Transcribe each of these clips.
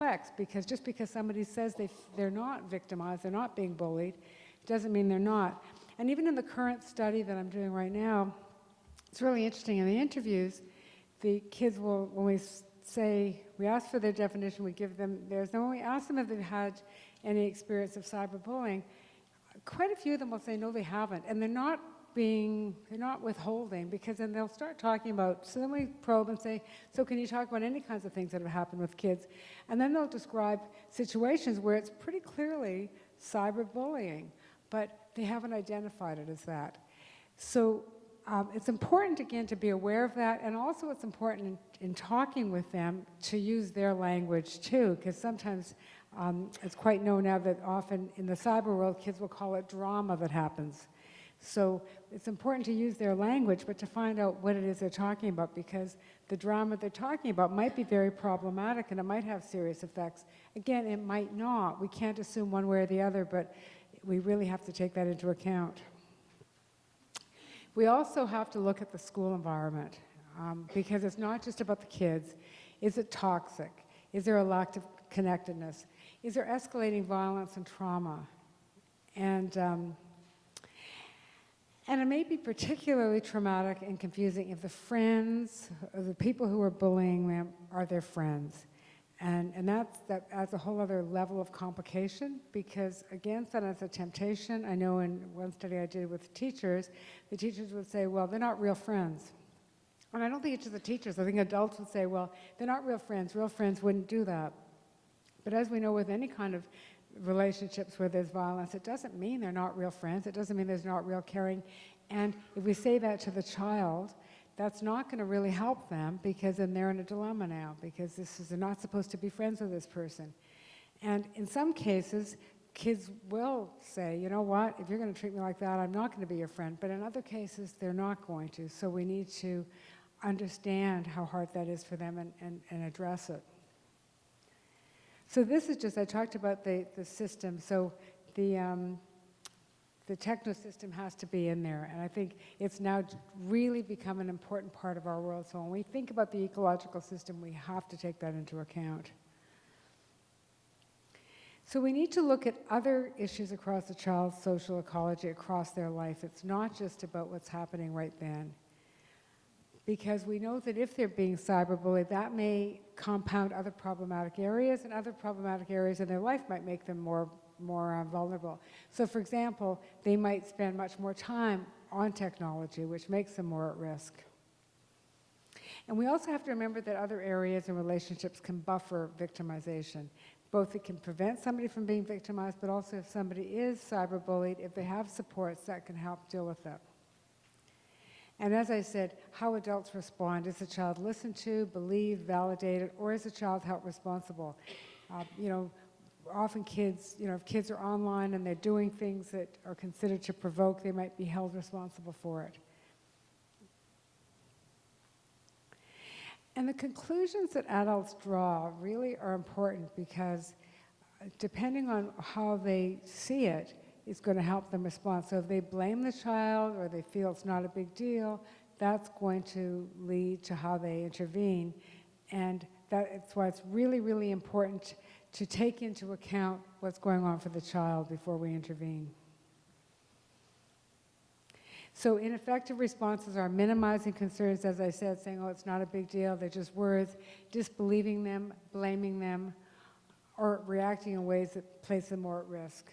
complex, because just because somebody says they're not victimized, they're not being bullied, doesn't mean they're not. And even in the current study that I'm doing right now, it's really interesting. In the interviews, the kids will, when we ask for their definition, we give them theirs. Then when we ask them if they've had any experience of cyberbullying, quite a few of them will say no, they haven't. And they're not withholding, because then they'll start talking about, so then we probe and say, so can you talk about any kinds of things that have happened with kids? And then they'll describe situations where it's pretty clearly cyberbullying, but they haven't identified it as that. So it's important, again, to be aware of that, and also it's important in talking with them to use their language too, because sometimes it's quite known now that often in the cyber world, kids will call it drama that happens. So it's important to use their language, but to find out what it is they're talking about, because the drama they're talking about might be very problematic and it might have serious effects. Again, it might not. We can't assume one way or the other, but we really have to take that into account. We also have to look at the school environment, because it's not just about the kids. Is it toxic? Is there a lack of connectedness? Is there escalating violence and trauma? And it may be particularly traumatic and confusing if the friends, or the people who are bullying them, are their friends. And that adds a whole other level of complication, because again, sometimes a temptation. I know in one study I did with teachers, the teachers would say, well, they're not real friends. And I don't think it's just the teachers. I think adults would say, well, they're not real friends. Real friends wouldn't do that. But as we know with any kind of relationships where there's violence, it doesn't mean they're not real friends. It doesn't mean there's not real caring. And if we say that to the child, that's not going to really help them, because then they're in a dilemma now, because they're not supposed to be friends with this person. And in some cases, kids will say, you know what, if you're going to treat me like that, I'm not going to be your friend. But in other cases, they're not going to. So we need to understand how hard that is for them and address it. So this is just, I talked about the system. So the techno system has to be in there. And I think it's now really become an important part of our world. So when we think about the ecological system, we have to take that into account. So we need to look at other issues across the child's social ecology, across their life. It's not just about what's happening right then. Because we know that if they're being cyberbullied, that may compound other problematic areas, and other problematic areas in their life might make them more vulnerable. So for example, they might spend much more time on technology, which makes them more at risk. And we also have to remember that other areas in relationships can buffer victimization. Both it can prevent somebody from being victimized, but also if somebody is cyberbullied, if they have supports, that can help deal with that. And as I said, how adults respond. Is the child listened to, believed, validated, or is the child held responsible? Often kids, if kids are online and they're doing things that are considered to provoke, they might be held responsible for it. And the conclusions that adults draw really are important, because depending on how they see it, is going to help them respond. So if they blame the child or they feel it's not a big deal, that's going to lead to how they intervene. And that's why it's really, really important to take into account what's going on for the child before we intervene. So ineffective responses are minimizing concerns, as I said, saying, oh, it's not a big deal, they're just words, disbelieving them, blaming them, or reacting in ways that place them more at risk.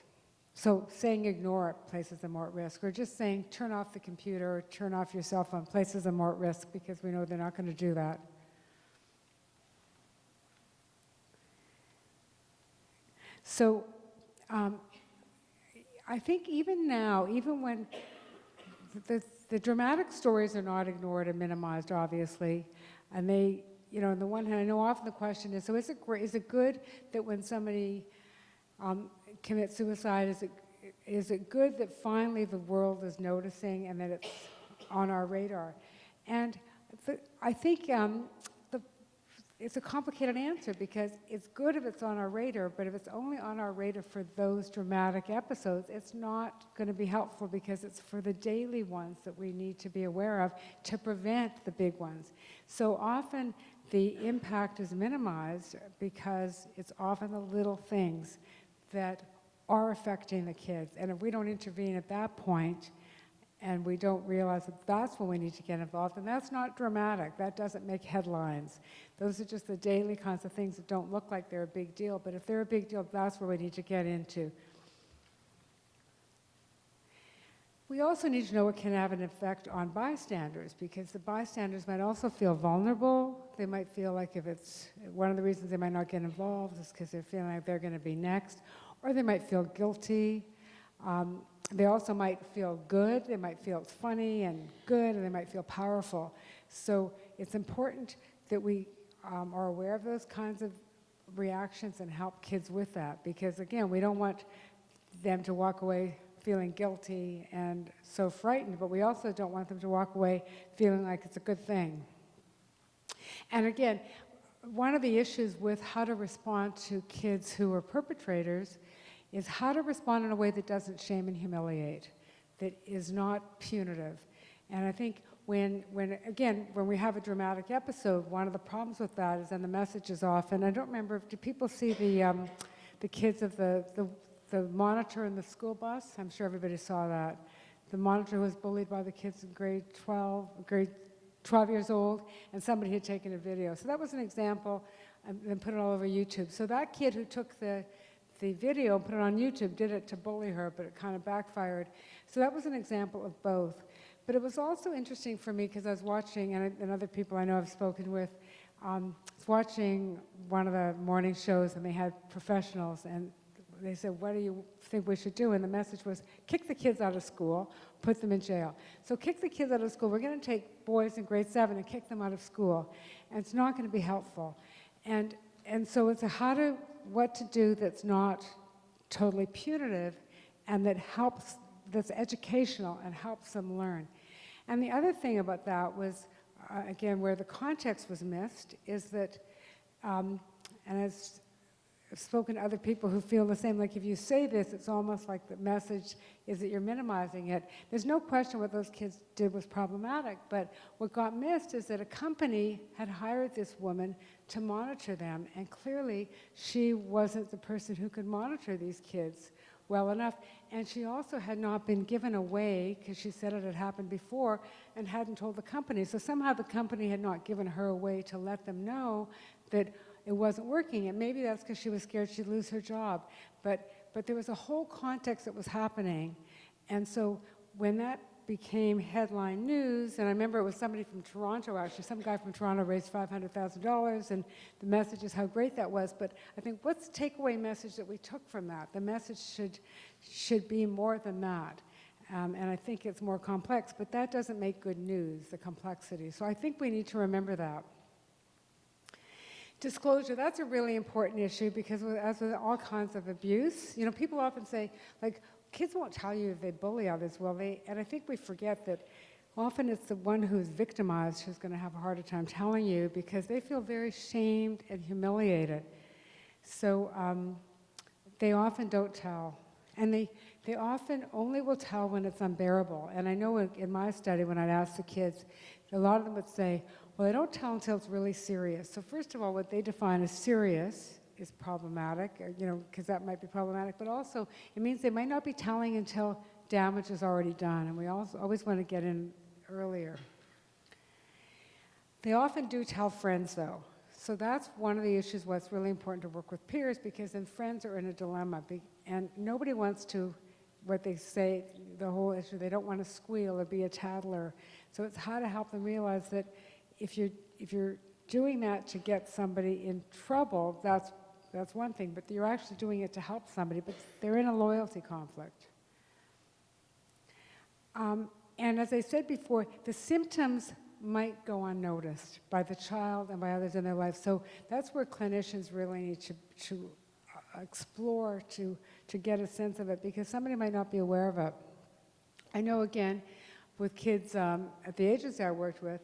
So saying ignore it places them more at risk, or just saying turn off the computer or turn off your cell phone places them more at risk, because we know they're not going to do that. So I think even now, even when the dramatic stories are not ignored and minimized, obviously, and they, on the one hand, I know often the question is, so is it good that when somebody commit suicide, is it good that finally the world is noticing and that it's on our radar? And I think it's a complicated answer, because it's good if it's on our radar, but if it's only on our radar for those dramatic episodes, it's not going to be helpful, because it's for the daily ones that we need to be aware of to prevent the big ones. So often the impact is minimized because it's often the little things that are affecting the kids. And if we don't intervene at that point, and we don't realize that that's when we need to get involved, and that's not dramatic, that doesn't make headlines. Those are just the daily kinds of things that don't look like they're a big deal, but if they're a big deal, that's where we need to get into. We also need to know what can have an effect on bystanders, because the bystanders might also feel vulnerable. They might feel like if it's, one of the reasons they might not get involved is because they're feeling like they're going to be next, or they might feel guilty. They also might feel good. They might feel it's funny and good, and they might feel powerful. So it's important that we are aware of those kinds of reactions and help kids with that, because again, we don't want them to walk away feeling guilty and so frightened, but we also don't want them to walk away feeling like it's a good thing. And again, one of the issues with how to respond to kids who are perpetrators is how to respond in a way that doesn't shame and humiliate, that is not punitive. And I think when we have a dramatic episode, one of the problems with that is then the message is off. And I don't remember, do people see the kids of the monitor in the school bus? I'm sure everybody saw that. The monitor was bullied by the kids in grade 12 years old, and somebody had taken a video. So that was an example, and put it all over YouTube. So that kid who took the video and put it on YouTube did it to bully her, but it kind of backfired. So that was an example of both. But it was also interesting for me because I was watching, and other people I know I've spoken with, I was watching one of the morning shows, and they had professionals, and they said, what do you think we should do? And the message was, kick the kids out of school, put them in jail. So kick the kids out of school. We're going to take boys in grade 7 and kick them out of school. And it's not going to be helpful. And so it's what to do that's not totally punitive and that helps, that's educational and helps them learn. And the other thing about that was, again, where the context was missed, is that, and as I've spoken to other people who feel the same, like if you say this, it's almost like the message is that you're minimizing it. There's no question what those kids did was problematic, but what got missed is that a company had hired this woman to monitor them, and clearly she wasn't the person who could monitor these kids well enough, and she also had not been given a way, because she said it had happened before, and hadn't told the company. So somehow the company had not given her a way to let them know that it wasn't working, and maybe that's because she was scared she'd lose her job. But there was a whole context that was happening, and so when that became headline news, and I remember it was somebody from Toronto, actually, some guy from Toronto raised $500,000, and the message is how great that was. But I think what's the takeaway message that we took from that? The message should be more than that. And I think it's more complex, but that doesn't make good news, the complexity. So I think we need to remember that. Disclosure, that's a really important issue, because as with all kinds of abuse, people often say, like, kids won't tell you if they bully others, will they? And I think we forget that often it's the one who's victimized who's going to have a harder time telling you, because they feel very shamed and humiliated. So they often don't tell. And they often only will tell when it's unbearable. And I know in my study, when I'd ask the kids, a lot of them would say, well, they don't tell until it's really serious. So first of all, what they define as serious is problematic, because that might be problematic, but also it means they might not be telling until damage is already done, and we always want to get in earlier. They often do tell friends, though. So that's one of the issues why it's really important to work with peers, because then friends are in a dilemma, and nobody wants to, what they say, the whole issue, they don't want to squeal or be a tattler. So it's how to help them realize that if you're doing that to get somebody in trouble, that's one thing, but you're actually doing it to help somebody, but they're in a loyalty conflict. And as I said before, the symptoms might go unnoticed by the child and by others in their life. So that's where clinicians really need to explore to get a sense of it, because somebody might not be aware of it. I know, again, with kids at the agency I worked with,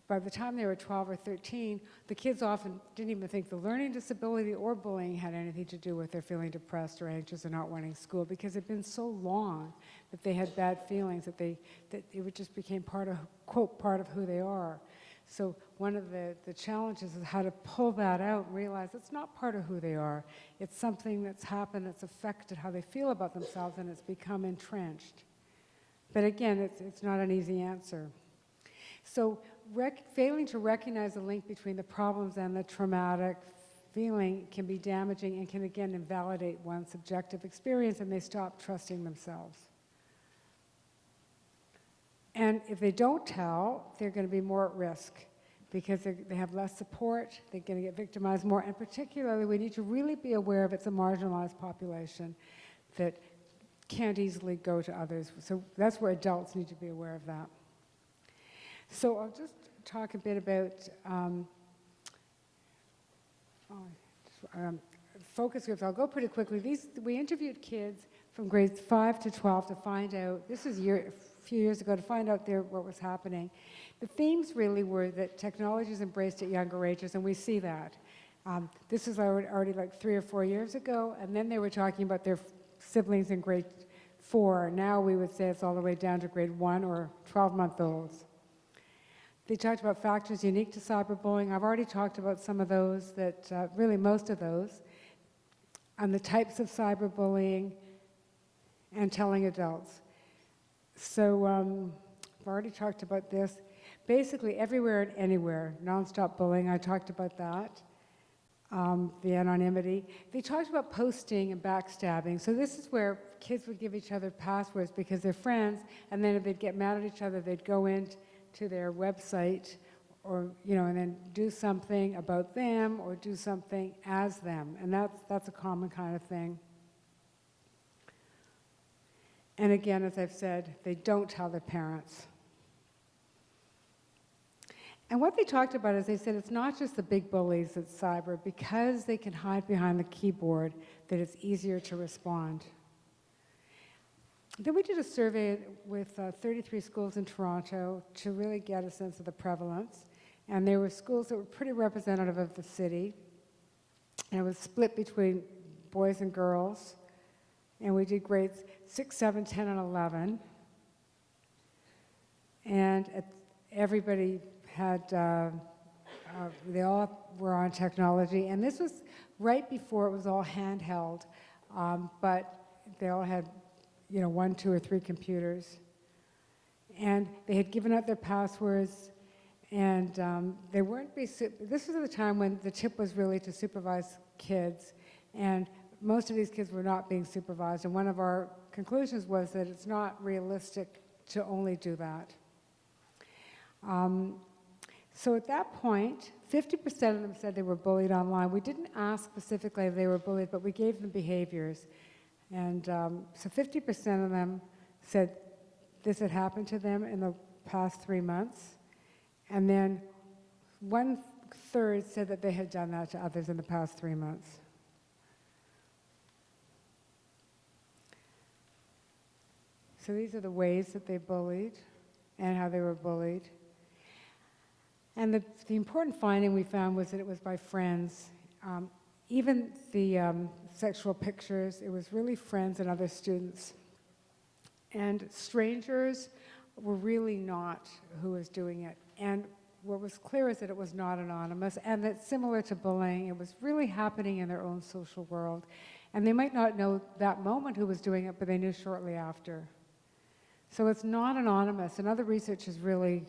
by the time they were 12 or 13, the kids often didn't even think the learning disability or bullying had anything to do with their feeling depressed or anxious or not wanting school, because it had been so long that they had bad feelings that it just became part of, quote, part of who they are. So one of the challenges is how to pull that out and realize it's not part of who they are. It's something that's happened that's affected how they feel about themselves, and it's become entrenched. But again, it's not an easy answer. So failing to recognize the link between the problems and the traumatic feeling can be damaging and can again invalidate one's subjective experience, and they stop trusting themselves. And if they don't tell, they're going to be more at risk because they have less support, they're going to get victimized more, and particularly we need to really be aware of it's a marginalized population that can't easily go to others. So that's where adults need to be aware of that. So I'll just talk a bit about focus groups. I'll go pretty quickly. We interviewed kids from grades 5 to 12 to find out, this was a few years ago, to find out what was happening. The themes really were that technology is embraced at younger ages, and we see that. This was already like 3 or 4 years ago, and then they were talking about their siblings in grade 4. Now we would say it's all the way down to grade 1 or 12-month-olds. They talked about factors unique to cyberbullying. I've already talked about some of those, really most of those, on the types of cyberbullying and telling adults. So I've already talked about this. Basically, everywhere and anywhere, nonstop bullying, I talked about that, the anonymity. They talked about posting and backstabbing. So this is where kids would give each other passwords because they're friends, and then if they'd get mad at each other, they'd go into their website or, and then do something about them or do something as them. And that's a common kind of thing. And again, as I've said, they don't tell their parents. And what they talked about is they said it's not just the big bullies at cyber, because they can hide behind the keyboard, that it's easier to respond. Then we did a survey with 33 schools in Toronto to really get a sense of the prevalence. And there were schools that were pretty representative of the city. And it was split between boys and girls. And we did grades 6, 7, 10, and 11. And everybody had, they all were on technology. And this was right before it was all handheld. But they all had 1, 2, or 3 computers. And they had given out their passwords, and they weren't this was at the time when the tip was really to supervise kids, and most of these kids were not being supervised, and one of our conclusions was that it's not realistic to only do that. So at that point, 50% of them said they were bullied online. We didn't ask specifically if they were bullied, but we gave them behaviors. And so 50% of them said this had happened to them in the past 3 months. And then 1/3 said that they had done that to others in the past 3 months. So these are the ways that they bullied and how they were bullied. And the important finding we found was that it was by friends. Even the sexual pictures, it was really friends and other students. And strangers were really not who was doing it. And what was clear is that it was not anonymous, and that similar to bullying, it was really happening in their own social world. And they might not know that moment who was doing it, but they knew shortly after. So it's not anonymous, and other research has really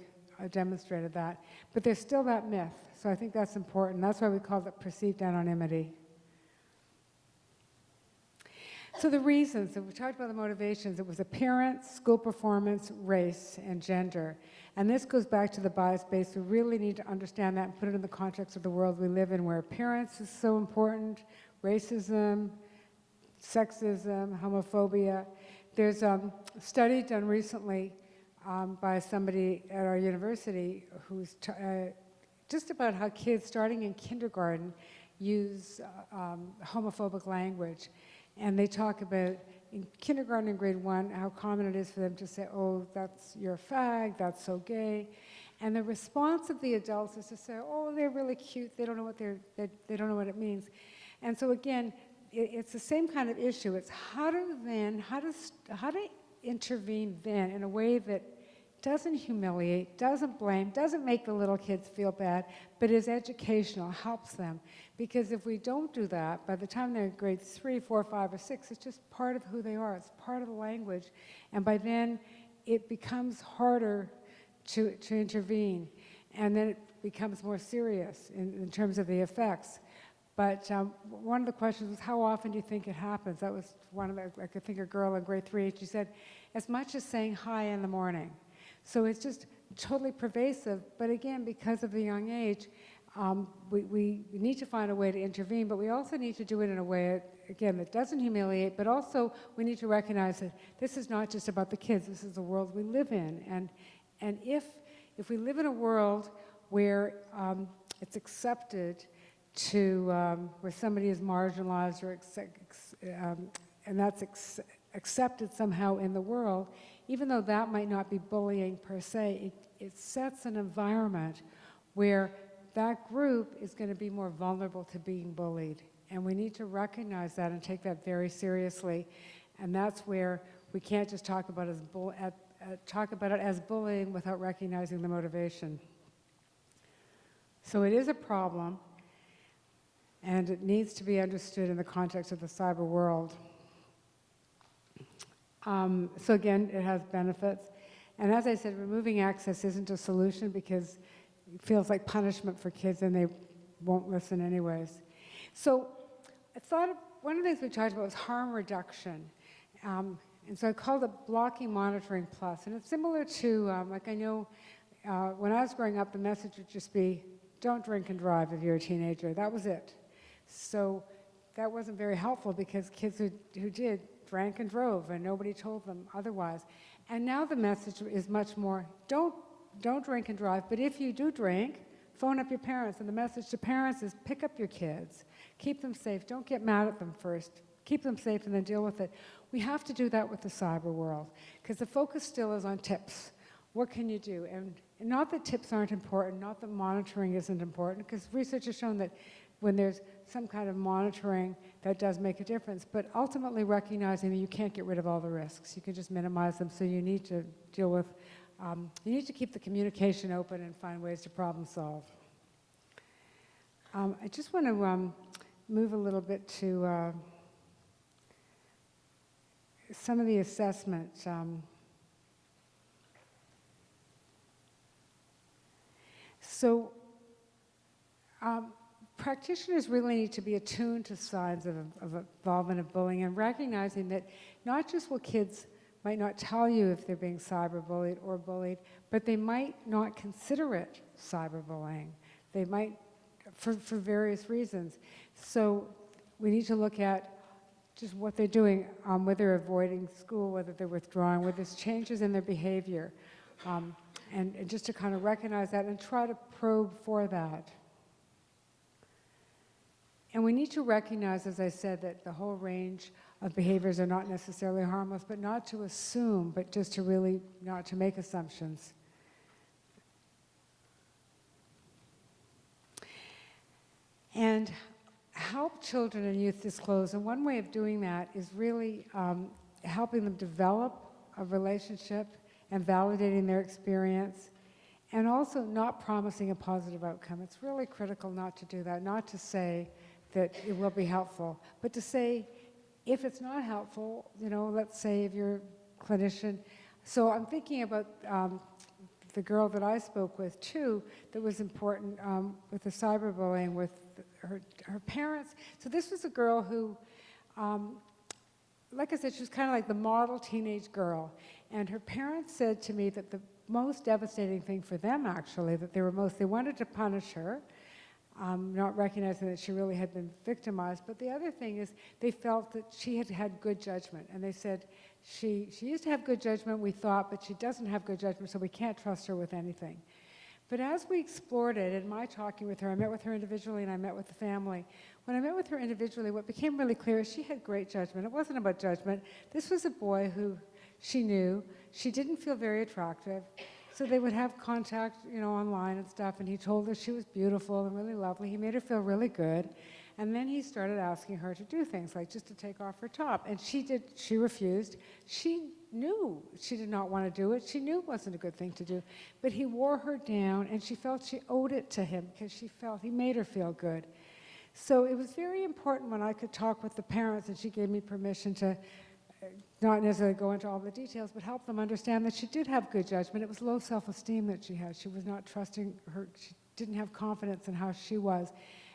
demonstrated that. But there's still that myth, so I think that's important. That's why we call it perceived anonymity. So the reasons, so we talked about the motivations, it was appearance, school performance, race, and gender. And this goes back to the bias base. We really need to understand that and put it in the context of the world we live in, where appearance is so important, racism, sexism, homophobia. There's a study done recently by somebody at our university who's just about how kids starting in kindergarten use homophobic language. And they talk about in kindergarten and grade 1 how common it is for them to say, oh, you're a fag, that's so gay. And the response of the adults is to say, oh, they're really cute, they don't know what they don't know what it means. And so again, it's the same kind of issue. It's how to intervene then in a way that doesn't humiliate, doesn't blame, doesn't make the little kids feel bad, but is educational, helps them. Because if we don't do that, by the time they're in grade 3, 4, 5, or 6, it's just part of who they are. It's part of the language. And by then, it becomes harder to intervene. And then it becomes more serious in terms of the effects. But one of the questions was, how often do you think it happens? That was one of the, I could think a girl in grade 3, she said, as much as saying hi in the morning. So it's just totally pervasive. But again, because of the young age, we need to find a way to intervene, but we also need to do it in a way, again, that doesn't humiliate, but also we need to recognize that this is not just about the kids, this is the world we live in. And if we live in a world where it's accepted to, where somebody is marginalized or and that's accepted somehow in the world, even though that might not be bullying per se, it sets an environment where that group is going to be more vulnerable to being bullied. And we need to recognize that and take that very seriously. And that's where we can't just talk about it as bullying without recognizing the motivation. So it is a problem, and it needs to be understood in the context of the cyber world. So again, it has benefits. And as I said, removing access isn't a solution because it feels like punishment for kids and they won't listen anyways. So I thought one of the things we talked about was harm reduction. And so I called it Blocking Monitoring Plus. And it's similar to, like I know, when I was growing up, the message would just be, don't drink and drive if you're a teenager. That was it. So that wasn't very helpful because kids who did drank and drove and nobody told them otherwise. And now the message is much more, don't drink and drive, but if you do drink, phone up your parents. And the message to parents is pick up your kids, keep them safe, don't get mad at them first, keep them safe and then deal with it. We have to do that with the cyber world because the focus still is on tips. What can you do? And not that tips aren't important, not that monitoring isn't important, because research has shown that when there's some kind of monitoring, that does make a difference. But ultimately recognizing that you can't get rid of all the risks. You can just minimize them, so you need to deal with, you need to keep the communication open and find ways to problem solve. I just want to move a little bit to some of the assessments. Practitioners really need to be attuned to signs of involvement of bullying and recognizing that not just will kids might not tell you if they're being cyberbullied or bullied, but they might not consider it cyberbullying. They might, for various reasons. So we need to look at just what they're doing, whether they're avoiding school, whether they're withdrawing, whether there's changes in their behavior. And just to kind of recognize that and try to probe for that. And we need to recognize, as I said, that the whole range of behaviors are not necessarily harmless, but not to assume, but just to really not to make assumptions. And help children and youth disclose. And one way of doing that is really helping them develop a relationship and validating their experience, and also not promising a positive outcome. It's really critical not to do that, not to say that it will be helpful, but to say, if it's not helpful, you know, let's say if you're a clinician. So I'm thinking about the girl that I spoke with too, that was important with the cyberbullying with her parents. So this was a girl who, like I said, she was kind of like the model teenage girl. And her parents said to me that the most devastating thing for them, actually, that they wanted to punish her, not recognizing that she really had been victimized. But the other thing is they felt that she had had good judgment. And they said, she used to have good judgment, we thought, but she doesn't have good judgment, so we can't trust her with anything. But as we explored it, in my talking with her, I met with her individually and I met with the family. When I met with her individually, what became really clear is she had great judgment. It wasn't about judgment. This was a boy who she knew. She didn't feel very attractive. So they would have contact, you know, online and stuff, and he told her she was beautiful and really lovely. He made her feel really good. And then he started asking her to do things, like just to take off her top. And she refused. She knew she did not want to do it. She knew it wasn't a good thing to do. But he wore her down, and she felt she owed it to him because she felt he made her feel good. So it was very important when I could talk with the parents, and she gave me permission to not necessarily go into all the details, but help them understand that she did have good judgment. It was low self-esteem that she had. She was not trusting her. She didn't have confidence in how she was.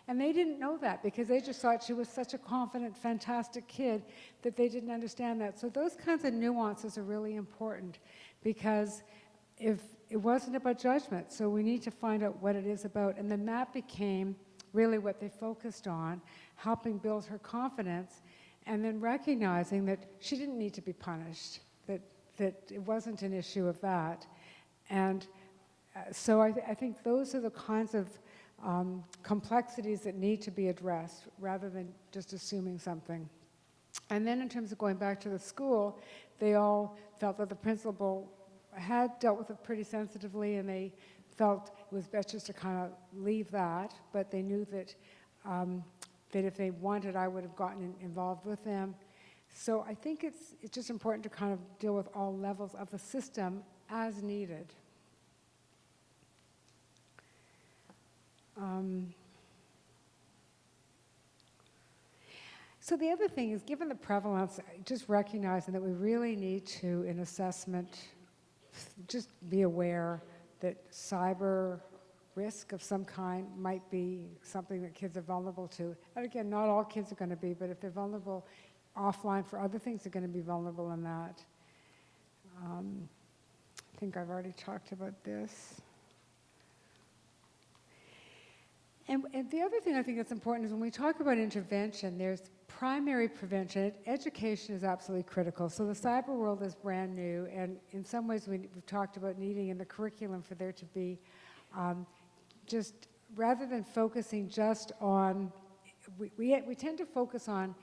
And they didn't know that because they just thought she was such a confident, fantastic kid that they didn't understand that. So those kinds of nuances are really important because if it wasn't about judgment, so we need to find out what it is about. And then that became really what they focused on, helping build her confidence, and then recognizing that she didn't need to be punished, that it wasn't an issue of that. And so I think those are the kinds of complexities that need to be addressed rather than just assuming something. And then in terms of going back to the school, they all felt that the principal had dealt with it pretty sensitively, and they felt it was best just to kind of leave that, but they knew that that if they wanted, I would have gotten involved with them. So I think it's just important to kind of deal with all levels of the system as needed. So the other thing is, given the prevalence, just recognizing that we really need to, in assessment, just be aware that cyber risk of some kind might be something that kids are vulnerable to. And again, not all kids are going to be, but if they're vulnerable offline for other things, they're going to be vulnerable in that. I think I've already talked about this. And the other thing I think that's important is when we talk about intervention, there's primary prevention. Education is absolutely critical. So the cyber world is brand new, and in some ways we've talked about needing in the curriculum for there to be just, rather than focusing just on, we tend to focus on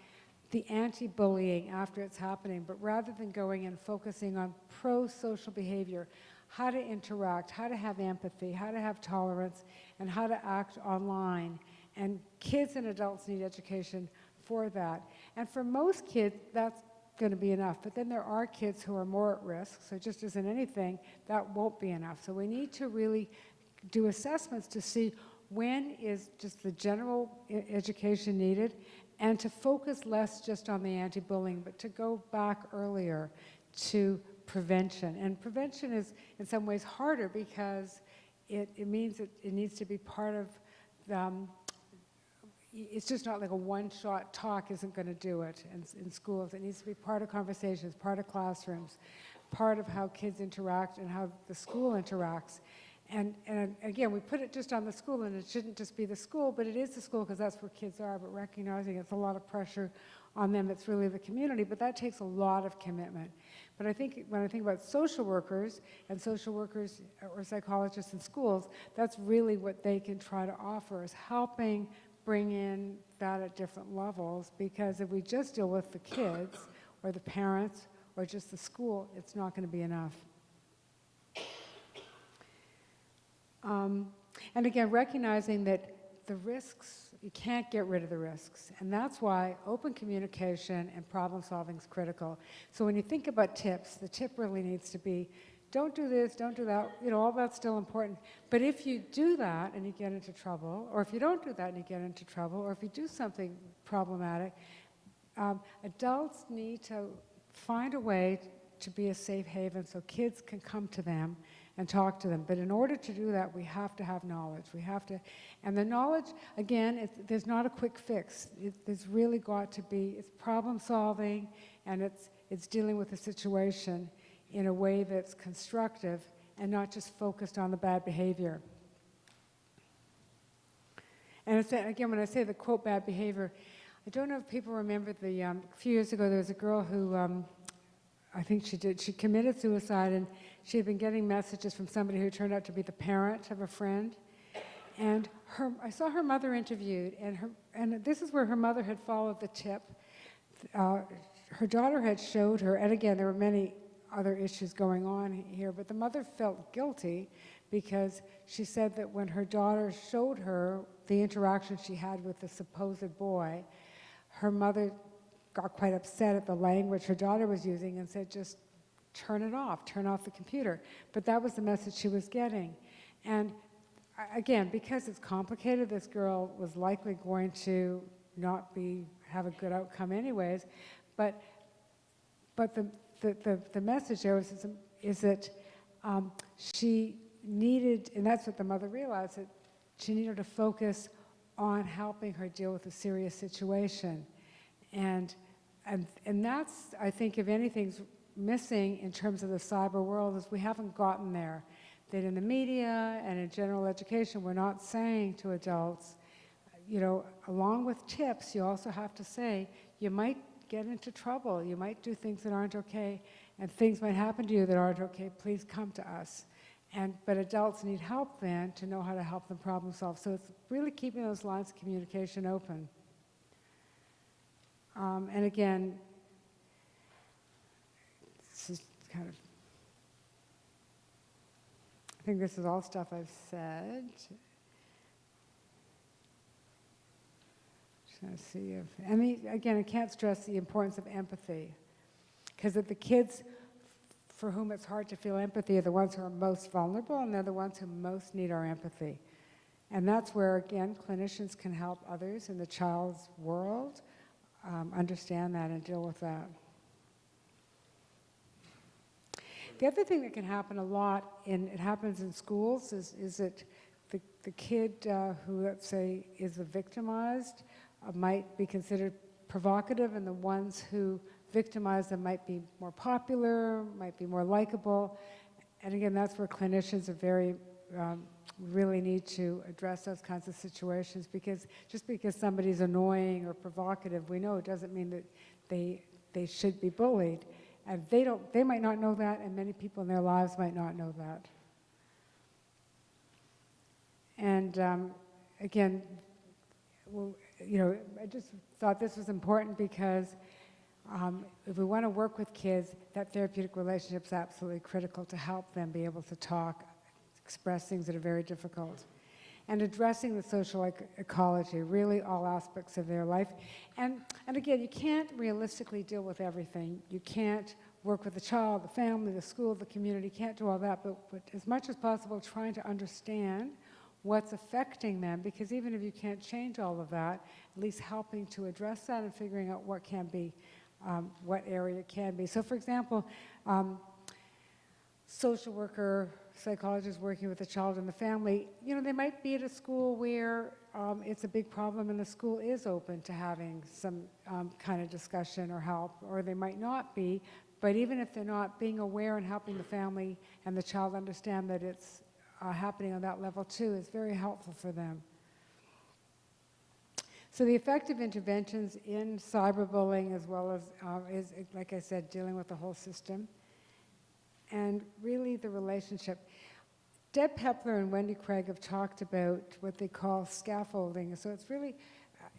the anti-bullying after it's happening, but rather than going and focusing on pro-social behavior, how to interact, how to have empathy, how to have tolerance, and how to act online. And kids and adults need education for that. And for most kids, that's going to be enough. But then there are kids who are more at risk, so just as in anything, that won't be enough. So we need to really do assessments to see when is just the general education needed, and to focus less just on the anti-bullying, but to go back earlier to prevention. And prevention is in some ways harder because it means it needs to be part of it's just not like a one-shot talk isn't going to do it in schools. It needs to be part of conversations, part of classrooms, part of how kids interact and how the school interacts. And again, we put it just on the school, and it shouldn't just be the school, but it is the school because that's where kids are, but recognizing it's a lot of pressure on them, it's really the community, but that takes a lot of commitment. But I think when I think about social workers or psychologists in schools, that's really what they can try to offer, is helping bring in that at different levels, because if we just deal with the kids or the parents or just the school, it's not going to be enough. And again, recognizing that the risks, you can't get rid of the risks. And that's why open communication and problem solving is critical. So when you think about tips, the tip really needs to be, don't do this, don't do that, all that's still important. But if you do that and you get into trouble, or if you don't do that and you get into trouble, or if you do something problematic, adults need to find a way to be a safe haven so kids can come to them and talk to them. But in order to do that, we have to have knowledge. We have to, and the knowledge, again, there's not a quick fix. There's really got to be, it's problem solving, and it's dealing with the situation in a way that's constructive and not just focused on the bad behavior. And it's, again, when I say the quote bad behavior, I don't know if people remember a few years ago there was a girl who, I think she committed suicide, and she had been getting messages from somebody who turned out to be the parent of a friend. And I saw her mother interviewed, and this is where her mother had followed the tip. Her daughter had showed her, and again, there were many other issues going on here, but the mother felt guilty because she said that when her daughter showed her the interaction she had with the supposed boy, her mother got quite upset at the language her daughter was using and said, just turn it off, turn off the computer. But that was the message she was getting. And again, because it's complicated, this girl was likely going to not have a good outcome anyways. But the message there is that she needed, and that's what the mother realized, that she needed to focus on helping her deal with a serious situation. And that's, I think, if anything's missing in terms of the cyber world, is we haven't gotten there. That in the media and in general education, we're not saying to adults, you know, along with tips, you also have to say, you might get into trouble, you might do things that aren't okay, and things might happen to you that aren't okay, please come to us. But adults need help then to know how to help them problem solve. So it's really keeping those lines of communication open. And again, this is kind of, I think this is all stuff I've said. Just trying to see if, I mean, again, I can't stress the importance of empathy, because the kids for whom it's hard to feel empathy are the ones who are most vulnerable, and they're the ones who most need our empathy. And that's where, again, clinicians can help others in the child's world understand that and deal with that. The other thing that can happen a lot, it happens in schools, is that the kid who, let's say, is victimized might be considered provocative, and the ones who victimize them might be more popular, might be more likable. And again, that's where clinicians are really need to address those kinds of situations, because just because somebody's annoying or provocative, we know it doesn't mean that they should be bullied. And they might not know that, and many people in their lives might not know that. And again, well, you know, I just thought this was important because if we want to work with kids, that therapeutic relationship is absolutely critical to help them be able to talk, express things that are very difficult. And addressing the social ecology, really all aspects of their life. And again, you can't realistically deal with everything. You can't work with the child, the family, the school, the community, you can't do all that, but as much as possible trying to understand what's affecting them, because even if you can't change all of that, at least helping to address that and figuring out what can be, what area it can be. So for example, social worker, psychologist working with the child and the family, you know, they might be at a school where it's a big problem and the school is open to having some kind of discussion or help, or they might not be, but even if they're not, being aware and helping the family and the child understand that it's happening on that level too is very helpful for them. So the effective interventions in cyberbullying, as well as, is, like I said, dealing with the whole system. And really the relationship. Deb Pepler and Wendy Craig have talked about what they call scaffolding. So it's really,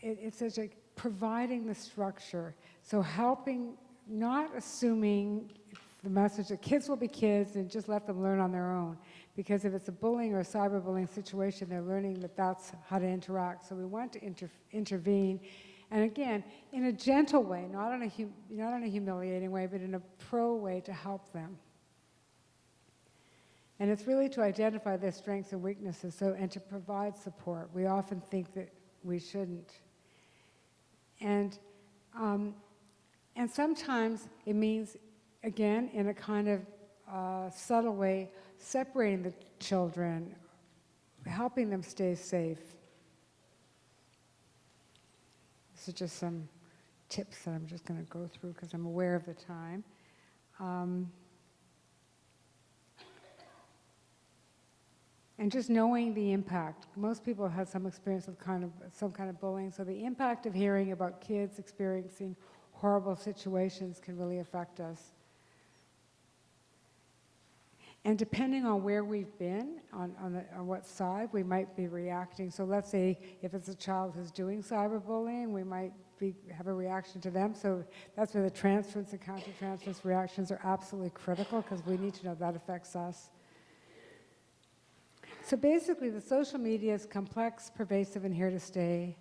it's like providing the structure. So helping, not assuming the message that kids will be kids and just let them learn on their own. Because if it's a bullying or a cyberbullying situation, they're learning that that's how to interact. So we want to intervene. And again, in a gentle way, not in a humiliating way, but in a pro way to help them. And it's really to identify their strengths and weaknesses, and to provide support. We often think that we shouldn't. And sometimes it means, again, in a kind of subtle way, separating the children, helping them stay safe. This is just some tips that I'm just going to go through because I'm aware of the time. And just knowing the impact. Most people have some experience of some kind of bullying, so the impact of hearing about kids experiencing horrible situations can really affect us. And depending on where we've been, on what side, we might be reacting. So let's say if it's a child who's doing cyberbullying, we might have a reaction to them. So that's where the transference and countertransference reactions are absolutely critical, because we need to know that affects us. So basically, the social media is complex, pervasive, and here to stay.